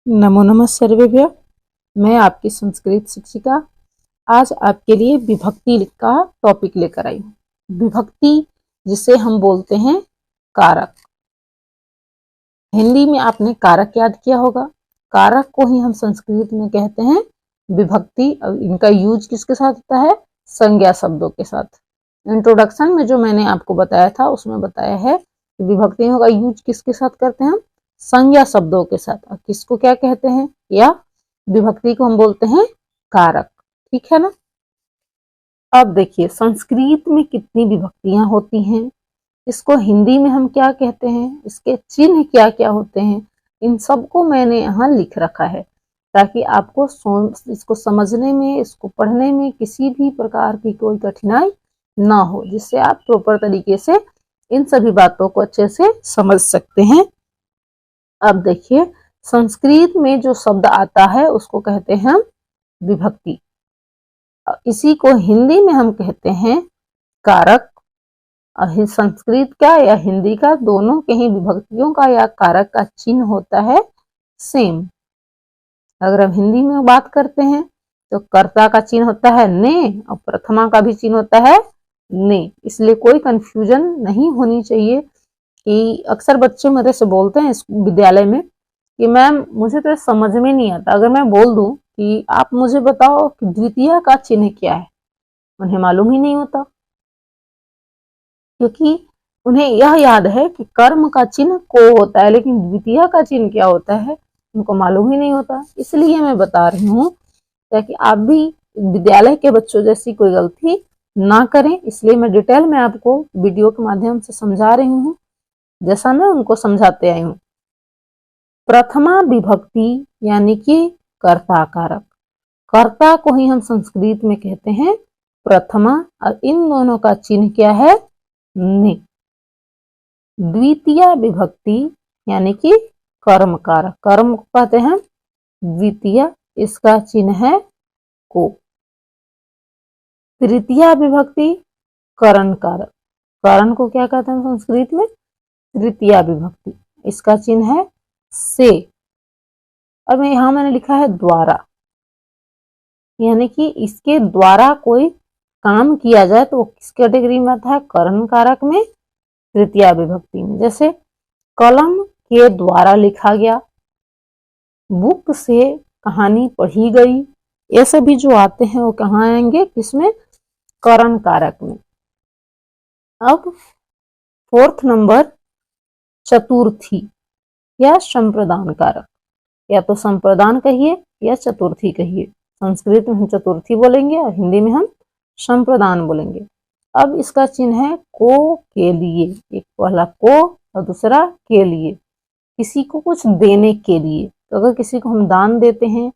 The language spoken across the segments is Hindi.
नमो नमः सर्वेभ्यः। मैं आपकी संस्कृत शिक्षिका आज आपके लिए विभक्ति का टॉपिक लेकर आई हूँ। विभक्ति जिसे हम बोलते हैं कारक। हिंदी में आपने कारक याद किया होगा। कारक को ही हम संस्कृत में कहते हैं विभक्ति। इनका यूज किसके साथ होता है? संज्ञा शब्दों के साथ। इंट्रोडक्शन में जो मैंने आपको बताया था उसमें बताया है कि विभक्तियों का यूज किसके साथ करते हैं हम? संज्ञा शब्दों के साथ। और किसको क्या कहते हैं? या विभक्ति को हम बोलते हैं कारक। ठीक है ना। अब देखिए संस्कृत में कितनी विभक्तियां होती हैं, इसको हिंदी में हम क्या कहते हैं, इसके चिन्ह क्या क्या होते हैं, इन सबको मैंने यहाँ लिख रखा है ताकि आपको इसको समझने में, इसको पढ़ने में किसी भी प्रकार की कोई कठिनाई ना हो, जिससे आप प्रॉपर तरीके से इन सभी बातों को अच्छे से समझ सकते हैं। अब देखिए संस्कृत में जो शब्द आता है उसको कहते हैं हम विभक्ति। इसी को हिंदी में हम कहते हैं कारक। संस्कृत का या हिंदी का दोनों के ही विभक्तियों का या कारक का चिन्ह होता है सेम। अगर हम हिंदी में बात करते हैं तो कर्ता का चिन्ह होता है ने और प्रथमा का भी चिन्ह होता है ने। इसलिए कोई कंफ्यूजन नहीं होनी चाहिए कि अक्सर बच्चे मेरे से बोलते हैं विद्यालय में कि मैम मुझे तो समझ में नहीं आता। अगर मैं बोल दूं कि आप मुझे बताओ कि द्वितीय का चिन्ह क्या है, उन्हें मालूम ही नहीं होता, क्योंकि उन्हें यह याद है कि कर्म का चिन्ह को होता है, लेकिन द्वितीय का चिन्ह क्या होता है उनको मालूम ही नहीं होता। इसलिए मैं बता रही हूँ ताकि आप भी विद्यालय के बच्चों जैसी कोई गलती ना करें। इसलिए मैं डिटेल में आपको वीडियो के माध्यम से समझा रही हूँ, जैसा मैं उनको समझाते आई हूँ। प्रथमा विभक्ति यानी कि कर्ता कारक। कर्ता को ही हम संस्कृत में कहते हैं प्रथमा, और इन दोनों का चिन्ह क्या है? ने। द्वितीय विभक्ति यानी कि कर्म कारक। कर्म को कहते हैं द्वितीय, इसका चिन्ह है को। तृतीय विभक्ति करण कारक। करण को क्या कहते हैं संस्कृत में? तृतीय विभक्ति, इसका चिन्ह है से। और यहां मैंने लिखा है द्वारा, यानी कि इसके द्वारा कोई काम किया जाए तो किस कैटेगरी में आता है? करण कारक में, तृतीय विभक्ति में। जैसे कलम के द्वारा लिखा गया, बुक से कहानी पढ़ी गई, ये सभी जो आते हैं वो कहाँ आएंगे? किसमें? करण कारक में। अब फोर्थ नंबर चतुर्थी या संप्रदान कारक। या तो संप्रदान कहिए या चतुर्थी कहिए। संस्कृत में हम चतुर्थी बोलेंगे और हिंदी में हम संप्रदान बोलेंगे। अब इसका चिन्ह है को के लिए। एक पहला को और दूसरा के लिए, किसी को कुछ देने के लिए। तो अगर किसी को हम दान देते हैं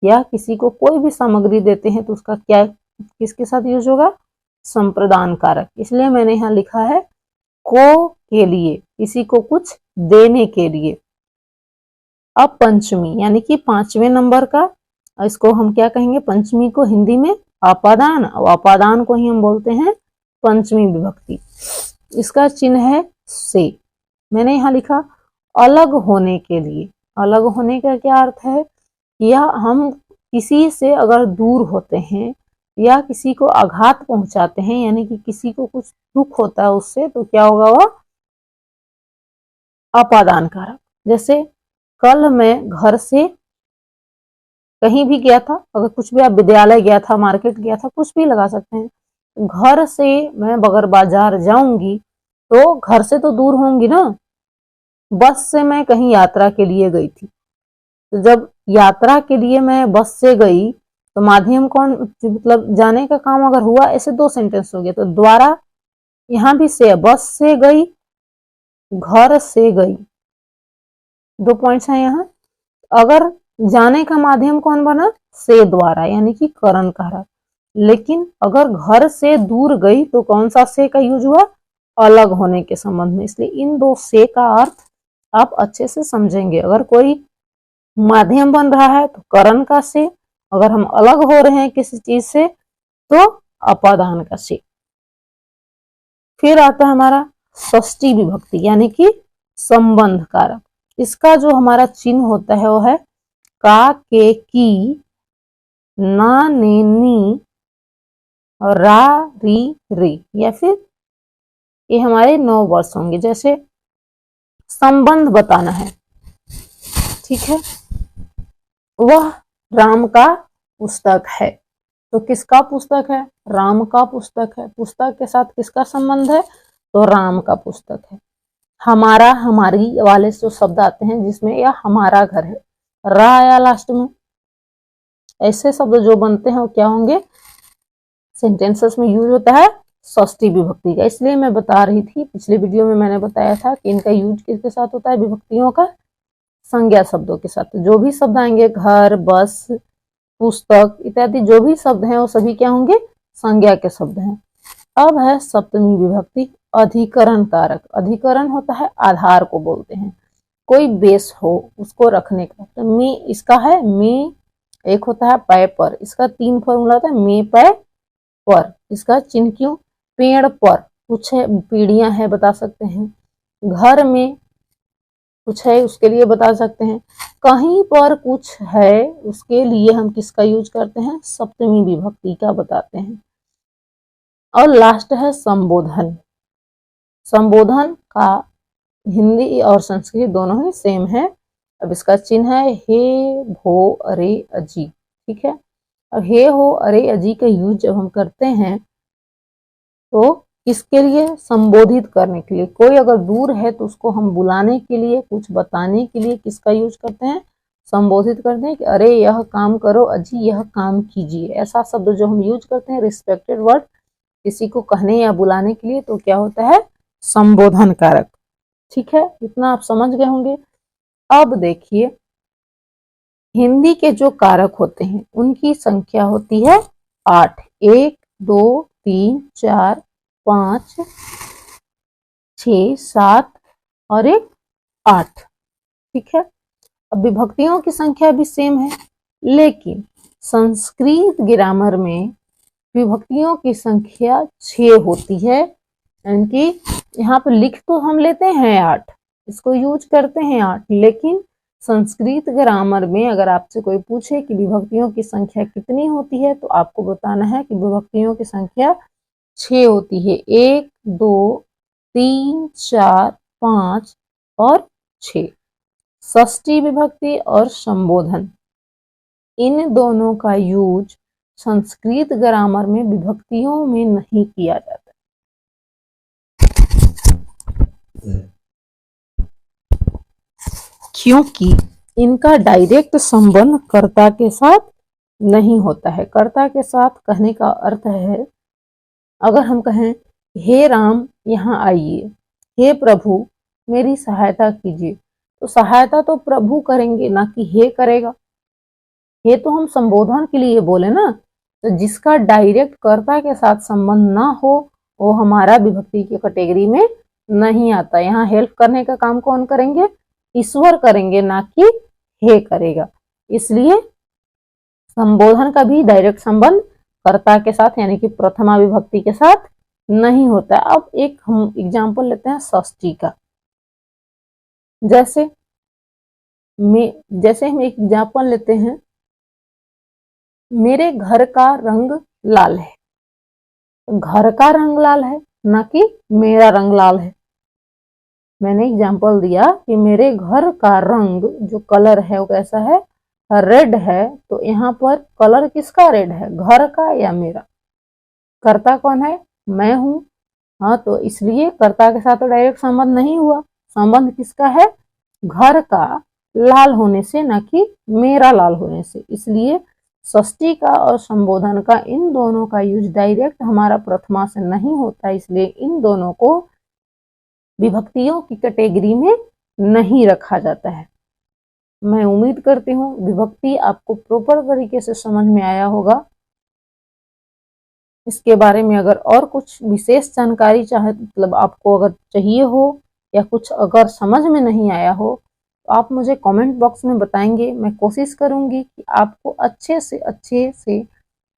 या किसी को कोई भी सामग्री देते हैं तो उसका क्या किसके साथ यूज होगा? संप्रदान कारक। इसलिए मैंने यहाँ लिखा है को के लिए, किसी को कुछ देने के लिए। अब पंचमी यानी कि पांचवें नंबर का, इसको हम क्या कहेंगे? पंचमी को हिंदी में अपादान, और अपादान को ही हम बोलते हैं पंचमी विभक्ति। इसका चिन्ह है से। मैंने यहाँ लिखा अलग होने के लिए। अलग होने का क्या अर्थ है? या हम किसी से अगर दूर होते हैं या किसी को आघात पहुंचाते हैं, यानी कि किसी को कुछ दुख होता है उससे, तो क्या होगा? वह अपादान कारक। जैसे कल मैं घर से कहीं भी गया था, अगर कुछ भी, आप विद्यालय गया था, मार्केट गया था, कुछ भी लगा सकते हैं। घर से मैं अगर बाजार जाऊंगी तो घर से तो दूर होंगी ना। बस से मैं कहीं यात्रा के लिए गई थी, तो जब यात्रा के लिए मैं बस से गई तो माध्यम कौन, मतलब जाने का काम अगर हुआ, ऐसे दो सेंटेंस हो गया। तो द्वारा, यहाँ भी से, बस से गई, घर से गई, दो पॉइंट्स हैं यहाँ। अगर जाने का माध्यम कौन बना? से द्वारा, यानी कि करण कारक। लेकिन अगर घर से दूर गई तो कौन सा से का यूज हुआ? अलग होने के संबंध में। इसलिए इन दो से का अर्थ आप अच्छे से समझेंगे। अगर कोई माध्यम बन रहा है तो करण का से, अगर हम अलग हो रहे हैं किसी चीज से तो अपादान का से। फिर आता है हमारा षष्ठी विभक्ति यानी कि संबंध कारक। इसका जो हमारा चिन्ह होता है वो है का, के, की, ना, ने, नी, और रा, री, रे, या फिर ये हमारे 9 वर्ड्स होंगे। जैसे संबंध बताना है, ठीक है, वह राम का पुस्तक है। तो किसका पुस्तक है? राम का पुस्तक है। पुस्तक के साथ किसका संबंध है? तो राम का पुस्तक है। हमारा, हमारी वाले जो शब्द आते हैं जिसमें यह हमारा घर है, रा आया लास्ट में, ऐसे शब्द जो बनते हैं वो क्या होंगे? सेंटेंसेस में यूज होता है षष्ठी विभक्ति का। इसलिए मैं बता रही थी, पिछले वीडियो में मैंने बताया था कि इनका यूज किसके साथ होता है? विभक्तियों का संज्ञा शब्दों के साथ। जो भी शब्द आएंगे, घर, बस, पुस्तक इत्यादि जो भी शब्द हैं वो सभी क्या होंगे? संज्ञा के शब्द हैं। अब है सप्तमी विभक्ति, अधिकरण कारक। अधिकरण होता है आधार को बोलते हैं, कोई बेस हो उसको रखने का। तो मे इसका है, मे एक होता है पै पर, इसका 3 फॉर्मूला होता है, मे पै पर। इसका चिन्ह क्यों? पेड़ पर कुछ है, पीढ़ियां है बता सकते हैं। घर में कुछ है उसके लिए बता सकते हैं। कहीं पर कुछ है उसके लिए हम किसका यूज करते हैं? सप्तमी विभक्ति का बताते हैं। और लास्ट है संबोधन। संबोधन का हिंदी और संस्कृत दोनों ही सेम है। अब इसका चिन्ह है हे, भो, अरे, अजी, ठीक है। अब हे, हो, अरे, अजी का यूज जब हम करते हैं तो किसके लिए? संबोधित करने के लिए। कोई अगर दूर है तो उसको हम बुलाने के लिए, कुछ बताने के लिए किसका यूज करते हैं? संबोधित करते हैं कि अरे यह काम करो, अजी यह काम कीजिए। ऐसा शब्द जो हम यूज करते हैं रिस्पेक्टेड वर्ड किसी को कहने या बुलाने के लिए, तो क्या होता है? संबोधन कारक। ठीक है, इतना आप समझ गए होंगे। अब देखिए, हिंदी के जो कारक होते हैं उनकी संख्या होती है 8। 1, 2, 3, 4, 5, 6, 7 और एक 8, ठीक है। अब विभक्तियों की संख्या भी सेम है, लेकिन संस्कृत ग्रामर में विभक्तियों की संख्या 6 होती है। यानी कि यहाँ पर लिख तो हम लेते हैं 8, इसको यूज करते हैं 8, लेकिन संस्कृत ग्रामर में अगर आपसे कोई पूछे कि विभक्तियों की संख्या कितनी होती है तो आपको बताना है कि विभक्तियों की संख्या 6 होती है। 1, 2, 3, 4, 5 और 6। षष्ठी विभक्ति और संबोधन, इन दोनों का यूज संस्कृत ग्रामर में विभक्तियों में नहीं किया जाता, क्योंकि इनका डायरेक्ट संबंध कर्ता के साथ नहीं होता है। कर्ता के साथ कहने का अर्थ है, अगर हम कहें हे राम यहाँ आइए, हे प्रभु मेरी सहायता कीजिए, तो सहायता तो प्रभु करेंगे ना कि हे करेगा। हे तो हम संबोधन के लिए बोले ना, तो जिसका डायरेक्ट कर्ता के साथ संबंध ना हो वो हमारा विभक्ति की कैटेगरी में नहीं आता। यहाँ हेल्प करने का काम कौन करेंगे? ईश्वर करेंगे, ना कि हे करेगा। इसलिए संबोधन का भी डायरेक्ट संबंध कर्ता के साथ यानी कि प्रथमा विभक्ति के साथ नहीं होता। अब एक हम एग्जाम्पल लेते हैं षष्ठी का। जैसे हम एक एग्जाम्पल लेते हैं, मेरे घर का रंग लाल है। घर का रंग लाल है, ना कि मेरा रंग लाल है। मैंने एग्जाम्पल दिया कि मेरे घर का रंग जो कलर है वो कैसा है? रेड है। तो यहाँ पर कलर किसका रेड है? घर का या मेरा? कर्ता कौन है? मैं हूं। हाँ, तो इसलिए कर्ता के साथ तो डायरेक्ट संबंध नहीं हुआ। संबंध किसका है? घर का लाल होने से, ना कि मेरा लाल होने से। इसलिए षष्ठी का और संबोधन का, इन दोनों का यूज डायरेक्ट हमारा प्रथमा से नहीं होता, इसलिए इन दोनों को विभक्तियों की कैटेगरी में नहीं रखा जाता है। मैं उम्मीद करती हूँ विभक्ति आपको प्रॉपर तरीके से समझ में आया होगा। इसके बारे में अगर और कुछ विशेष जानकारी चाहे, मतलब आपको अगर चाहिए हो या कुछ अगर समझ में नहीं आया हो तो आप मुझे कमेंट बॉक्स में बताएंगे। मैं कोशिश करूंगी कि आपको अच्छे से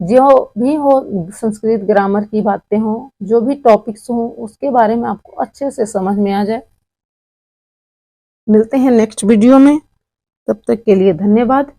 जो भी हो, संस्कृत ग्रामर की बातें हो, जो भी टॉपिक्स हो, उसके बारे में आपको अच्छे से समझ में आ जाए। मिलते हैं नेक्स्ट वीडियो में, तब तक के लिए धन्यवाद।